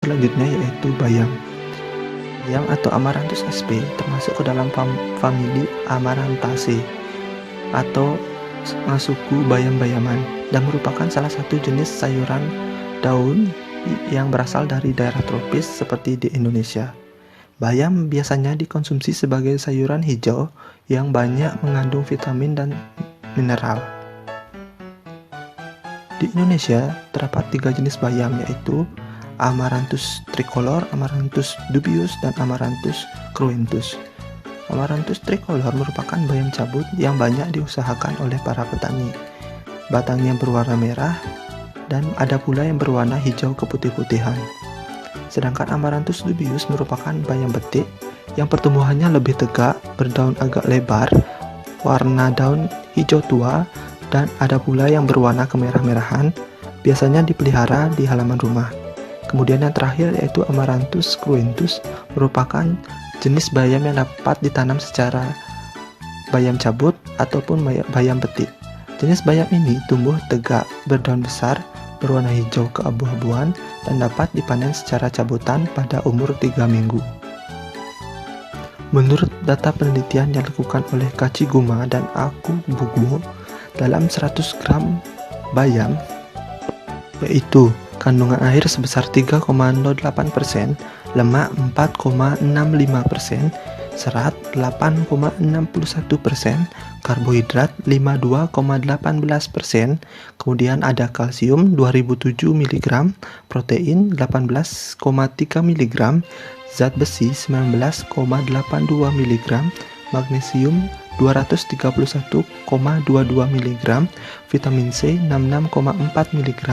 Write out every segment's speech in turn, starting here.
selanjutnya yaitu bayam. Bayam atau Amaranthus sp termasuk ke dalam famili Amarantaceae atau suku bayam-bayaman dan merupakan salah satu jenis sayuran daun yang berasal dari daerah tropis seperti di Indonesia. Bayam biasanya dikonsumsi sebagai sayuran hijau yang banyak mengandung vitamin dan mineral. Di Indonesia terdapat 3 jenis bayam yaitu Amaranthus tricolor, Amaranthus dubius, dan Amaranthus cruentus. Amaranthus tricolor merupakan bayam cabut yang banyak diusahakan oleh para petani. Batangnya berwarna merah dan ada pula yang berwarna hijau keputih-putihan. Sedangkan Amaranthus dubius merupakan bayam betik yang pertumbuhannya lebih tegak, berdaun agak lebar, warna daun hijau tua, dan ada pula yang berwarna kemerah-merahan, biasanya dipelihara di halaman rumah. Kemudian yang terakhir yaitu Amaranthus cruentus merupakan jenis bayam yang dapat ditanam secara bayam cabut ataupun bayam betik. Jenis bayam ini tumbuh tegak, berdaun besar, berwarna hijau keabu-abuan, dan dapat dipanen secara cabutan pada umur 3 minggu. Menurut data penelitian yang dilakukan oleh Kachiguma dan Aku Bugo, dalam 100 gram bayam, yaitu kandungan air sebesar 3,08%, lemak 4,65%, serat 8,61%, karbohidrat 52,18%, kemudian ada kalsium 2007 mg, protein 18,3 mg, zat besi 19,82 mg, magnesium 231,22 mg, vitamin C 66,4 mg,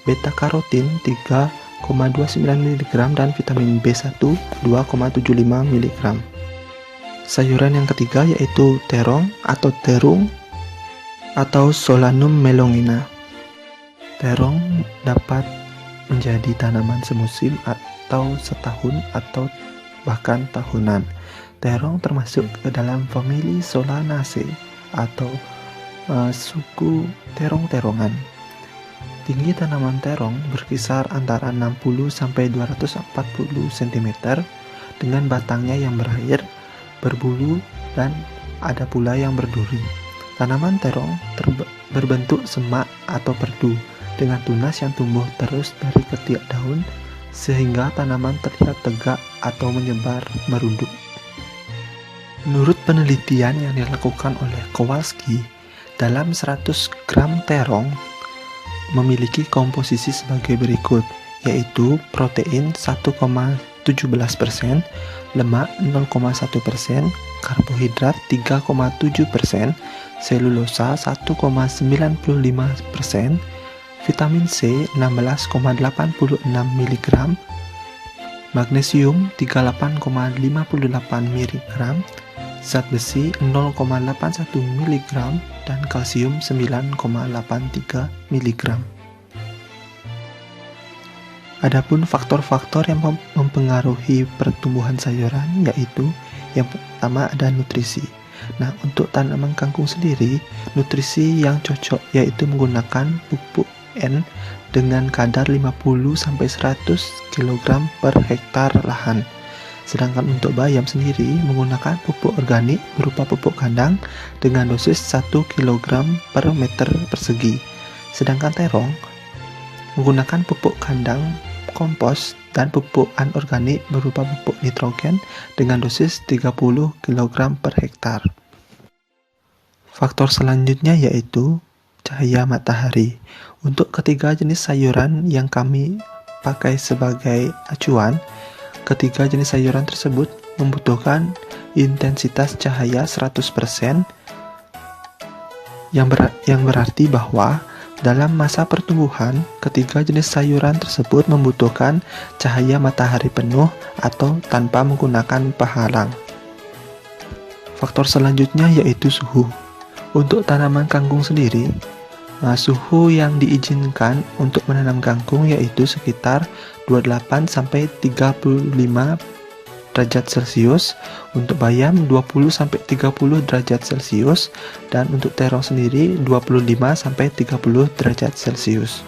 beta karotin 3,29 mg, dan vitamin B1 2,75 mg. Sayuran yang ketiga yaitu terong atau terung atau Solanum melongena. Terong dapat menjadi tanaman semusim atau setahun atau bahkan tahunan. Terong termasuk ke dalam famili Solanaceae atau suku terong-terongan. Tinggi tanaman terong berkisar antara 60 sampai 240 cm dengan batangnya yang berair, berbulu, dan ada pula yang berduri. Tanaman terong berbentuk semak atau perdu dengan tunas yang tumbuh terus dari ketiak daun sehingga tanaman terlihat tegak atau menyebar merunduk. Menurut penelitian yang dilakukan oleh Kowalski, dalam 100 gram terong memiliki komposisi sebagai berikut, yaitu protein 1,17%, lemak 0,1%, karbohidrat 3,7%, selulosa 1,95%, vitamin C 16,86 mg, magnesium 38,58 mg, zat besi 0,81 mg, dan kalsium 9,83 mg. Adapun faktor-faktor yang mempengaruhi pertumbuhan sayuran yaitu yang pertama ada nutrisi. Nah, untuk tanaman kangkung sendiri, nutrisi yang cocok yaitu menggunakan pupuk N dengan kadar 50-100 kg per hektar lahan. Sedangkan untuk bayam sendiri menggunakan pupuk organik berupa pupuk kandang dengan dosis 1 kg per meter persegi. Sedangkan terong menggunakan pupuk kandang, kompos, dan pupuk anorganik berupa pupuk nitrogen dengan dosis 30 kg per hektar. Faktor selanjutnya yaitu cahaya matahari. Untuk ketiga jenis sayuran yang kami pakai sebagai acuan, ketiga jenis sayuran tersebut membutuhkan intensitas cahaya 100%, yang berarti bahwa dalam masa pertumbuhan, ketiga jenis sayuran tersebut membutuhkan cahaya matahari penuh atau tanpa menggunakan penghalang. Faktor selanjutnya yaitu suhu. Untuk tanaman kangkung sendiri, suhu yang diizinkan untuk menanam kangkung yaitu sekitar 28-35 derajat Celcius, untuk bayam 20-30 derajat Celcius, dan untuk terong sendiri 25-30 derajat Celcius.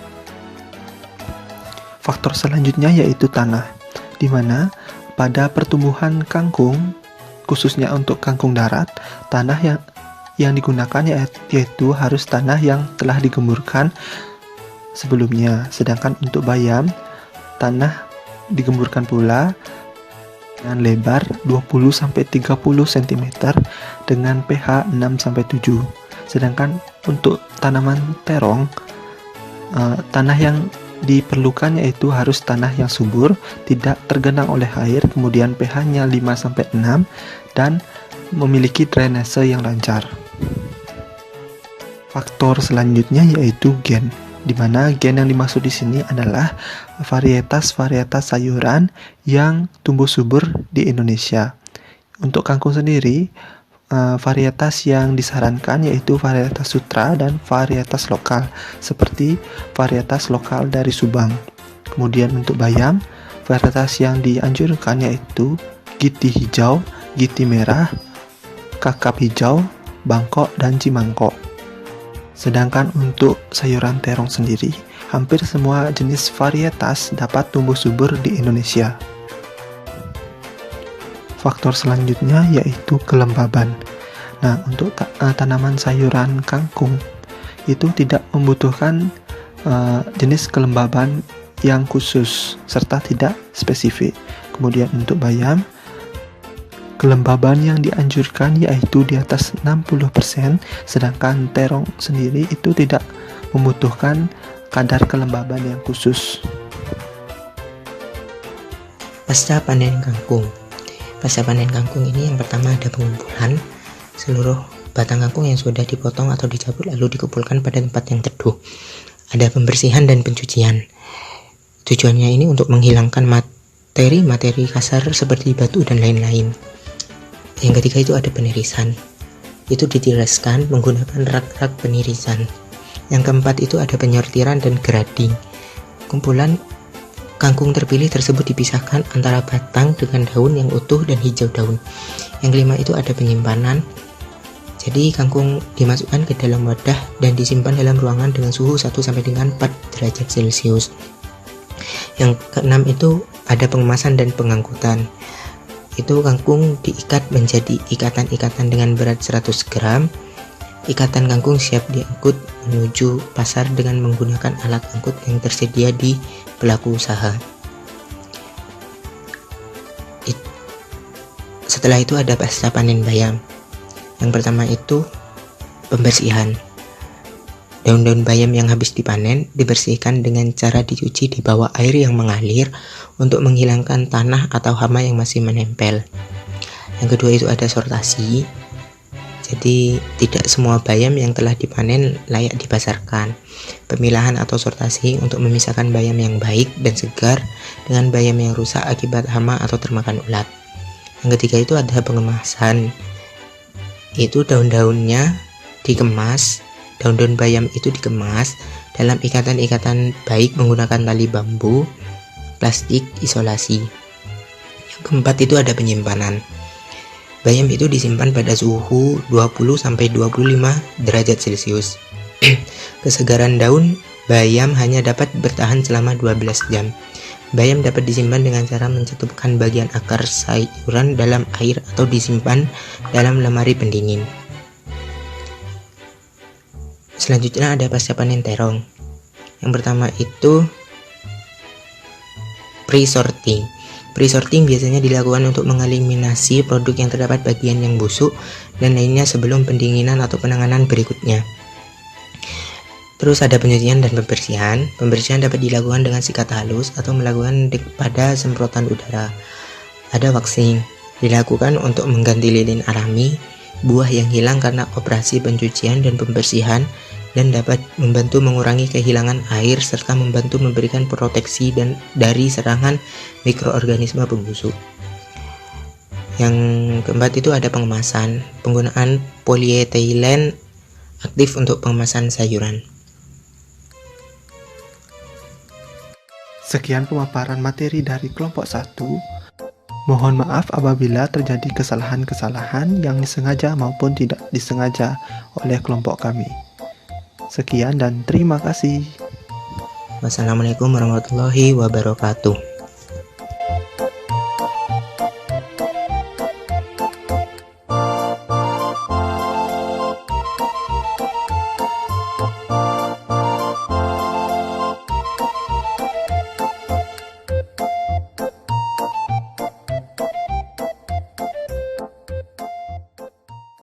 Faktor selanjutnya yaitu tanah, di mana pada pertumbuhan kangkung, khususnya untuk kangkung darat, tanah yang digunakan yaitu harus tanah yang telah digemburkan sebelumnya. Sedangkan untuk bayam, tanah digemburkan pula dengan lebar 20-30 cm dengan pH 6-7. Sedangkan untuk tanaman terong, tanah yang diperlukan yaitu harus tanah yang subur, tidak tergenang oleh air, kemudian pH-nya 5-6 dan memiliki drainase yang lancar. Faktor selanjutnya yaitu gen, di mana gen yang dimaksud di sini adalah varietas-varietas sayuran yang tumbuh subur di Indonesia. Untuk kangkung sendiri, varietas yang disarankan yaitu varietas sutra dan varietas lokal, seperti varietas lokal dari Subang. Kemudian untuk bayam, varietas yang dianjurkan yaitu giti hijau, giti merah, kakap hijau, bangkok, dan cimangkok. Sedangkan untuk sayuran terong sendiri, hampir semua jenis varietas dapat tumbuh subur di Indonesia. Faktor selanjutnya yaitu kelembaban. Nah, untuk tanaman sayuran kangkung itu tidak membutuhkan jenis kelembaban yang khusus serta tidak spesifik. Kemudian untuk bayam, kelembaban yang dianjurkan yaitu di atas 60%, sedangkan terong sendiri itu tidak membutuhkan kadar kelembaban yang khusus. Pasca panen kangkung. Pasca panen kangkung ini yang pertama ada pengumpulan seluruh batang kangkung yang sudah dipotong atau dicabut lalu dikumpulkan pada tempat yang teduh. Ada pembersihan dan pencucian. Tujuannya ini untuk menghilangkan materi-materi kasar seperti batu dan lain-lain. Yang ketiga itu ada penirisan. Itu ditiriskan menggunakan rak-rak penirisan. Yang keempat itu ada penyortiran dan grading. Kumpulan kangkung terpilih tersebut dipisahkan antara batang dengan daun yang utuh dan hijau daun. Yang kelima itu ada penyimpanan. Jadi kangkung dimasukkan ke dalam wadah dan disimpan dalam ruangan dengan suhu 1 sampai dengan 4 derajat Celcius. Yang keenam itu ada pengemasan dan pengangkutan. Itu kangkung diikat menjadi ikatan-ikatan dengan berat 100 gram. Ikatan kangkung siap diangkut menuju pasar dengan menggunakan alat angkut yang tersedia di pelaku usaha. Setelah itu ada pasca panen bayam. Yang pertama itu pembersihan. Daun-daun bayam yang habis dipanen dibersihkan dengan cara dicuci di bawah air yang mengalir untuk menghilangkan tanah atau hama yang masih menempel. Yang kedua itu ada sortasi. Jadi tidak semua bayam yang telah dipanen layak dipasarkan. Pemilahan atau sortasi untuk memisahkan bayam yang baik dan segar dengan bayam yang rusak akibat hama atau termakan ulat. Yang ketiga itu ada pengemasan. Itu daun-daunnya dikemas. Daun-daun bayam itu dikemas dalam ikatan-ikatan baik menggunakan tali bambu, plastik, isolasi. Yang keempat itu ada penyimpanan. Bayam itu disimpan pada suhu 20-25 derajat Celcius. Kesegaran daun bayam hanya dapat bertahan selama 12 jam. Bayam dapat disimpan dengan cara mencetupkan bagian akar sayuran dalam air atau disimpan dalam lemari pendingin. Selanjutnya ada pasca panen terong. Yang pertama itu pre-sorting. Pre-sorting biasanya dilakukan untuk mengeliminasi produk yang terdapat bagian yang busuk dan lainnya sebelum pendinginan atau penanganan berikutnya. Terus ada penyucian dan pembersihan. Pembersihan dapat dilakukan dengan sikat halus atau melakukan pada semprotan udara. Ada waxing. Dilakukan untuk mengganti lilin alami, buah yang hilang karena operasi pencucian dan pembersihan, dan dapat membantu mengurangi kehilangan air serta membantu memberikan proteksi dari serangan mikroorganisme pembusuk. Yang keempat itu ada pengemasan. Penggunaan polyethylene aktif untuk pengemasan sayuran. Sekian pemaparan materi dari kelompok 1. Mohon maaf apabila terjadi kesalahan-kesalahan yang disengaja maupun tidak disengaja oleh kelompok kami. Sekian dan terima kasih. Wassalamualaikum warahmatullahi wabarakatuh.